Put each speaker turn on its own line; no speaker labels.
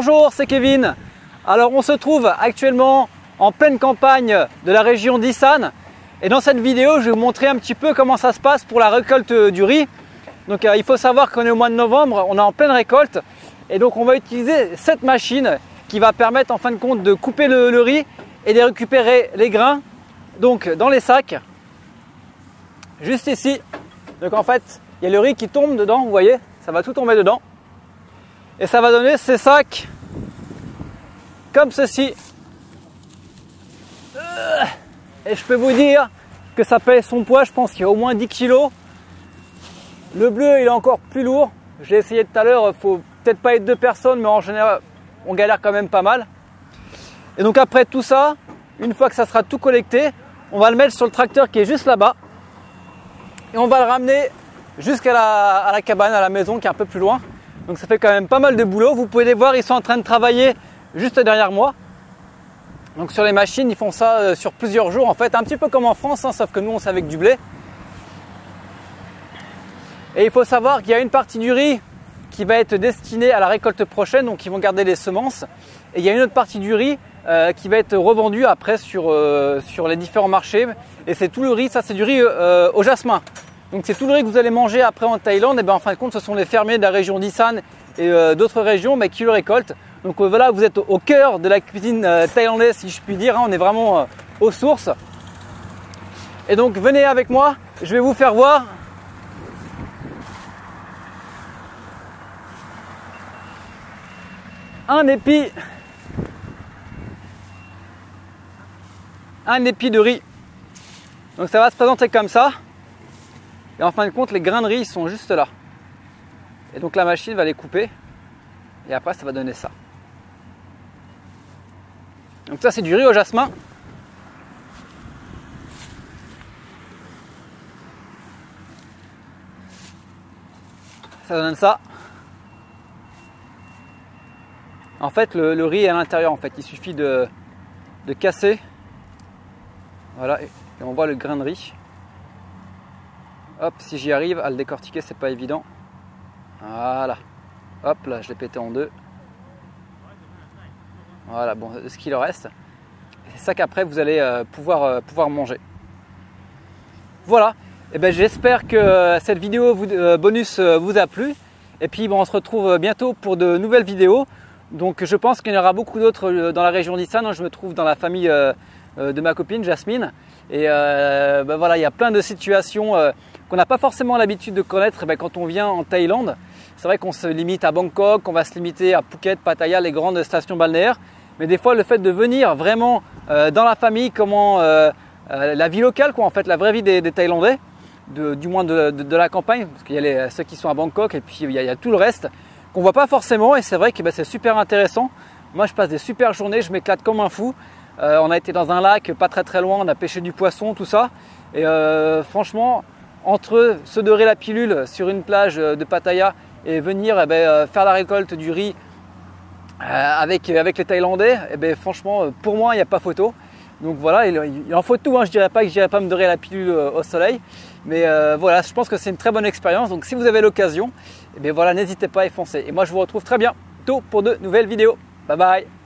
Bonjour, c'est Kevin. Alors on se trouve actuellement en pleine campagne de la région d'Issan et dans cette vidéo je vais vous montrer un petit peu comment ça se passe pour la récolte du riz. Donc il faut savoir qu'on est au mois de novembre, on est en pleine récolte et donc on va utiliser cette machine qui va permettre en fin de compte de couper le riz et de récupérer les grains donc dans les sacs juste ici. Donc en fait il y a le riz qui tombe dedans, vous voyez, ça va tout tomber dedans et ça va donner ces sacs comme ceci. Et je peux vous dire que ça pèse son poids, je pense qu'il y a au moins 10 kg. Le bleu il est encore plus lourd, j'ai essayé tout à l'heure, il faut peut-être pas être deux personnes mais en général on galère quand même pas mal. Et donc après tout ça, une fois que ça sera tout collecté, on va le mettre sur le tracteur qui est juste là-bas et on va le ramener jusqu'à la cabane, à la maison qui est un peu plus loin. Donc ça fait quand même pas mal de boulot. Vous pouvez les voir, ils sont en train de travailler juste derrière moi. Donc sur les machines, ils font ça sur plusieurs jours en fait, un petit peu comme en France, hein, sauf que nous on c'est avec du blé. Et il faut savoir qu'il y a une partie du riz qui va être destinée à la récolte prochaine, donc ils vont garder les semences. Et il y a une autre partie du riz qui va être revendue après sur les différents marchés. Et c'est tout le riz, ça c'est du riz au jasmin. Donc c'est tout le riz que vous allez manger après en Thaïlande. Et bien en fin de compte, ce sont les fermiers de la région d'Issan et d'autres régions qui le récoltent. Donc voilà, vous êtes au cœur de la cuisine thaïlandaise si je puis dire, hein. On est vraiment aux sources. Et donc venez avec moi, je vais vous faire voir un épi de riz. Donc ça va se présenter comme ça. Et en fin de compte, les grains de riz sont juste là. Et donc la machine va les couper. Et après, ça va donner ça. Donc ça, c'est du riz au jasmin. Ça donne ça. En fait, le riz est à l'intérieur. En fait, il suffit de casser. Voilà, et on voit le grain de riz. Hop, si j'y arrive à le décortiquer, c'est pas évident. Voilà. Hop, là, je l'ai pété en deux. Voilà, bon, ce qu'il en reste. C'est ça qu'après, vous allez pouvoir manger. Voilà. Et ben, j'espère que cette vidéo bonus vous a plu. Et puis, bon, on se retrouve bientôt pour de nouvelles vidéos. Donc, je pense qu'il y en aura beaucoup d'autres dans la région d'Issan. Je me trouve dans la famille de ma copine Jasmine. Et ben voilà, il y a plein de situations qu'on n'a pas forcément l'habitude de connaître quand on vient en Thaïlande. C'est vrai qu'on se limite à Bangkok, on va se limiter à Phuket, Pattaya, les grandes stations balnéaires. Mais des fois, le fait de venir vraiment dans la famille, comment la vie locale, quoi, en fait, la vraie vie des Thaïlandais, du moins de la campagne, parce qu'il y a ceux qui sont à Bangkok et puis il y a tout le reste qu'on voit pas forcément. Et c'est vrai que c'est super intéressant. Moi, je passe des super journées, je m'éclate comme un fou. On a été dans un lac pas très loin, on a pêché du poisson, tout ça. Et franchement, entre se dorer la pilule sur une plage de Pattaya et venir faire la récolte du riz avec les Thaïlandais, franchement, pour moi, il n'y a pas photo. Donc voilà, il en faut tout, hein. Je dirais pas que j'irai pas me dorer la pilule au soleil. Mais voilà, je pense que c'est une très bonne expérience. Donc si vous avez l'occasion, voilà, n'hésitez pas à y foncer. Et moi, je vous retrouve très bientôt pour de nouvelles vidéos. Bye bye.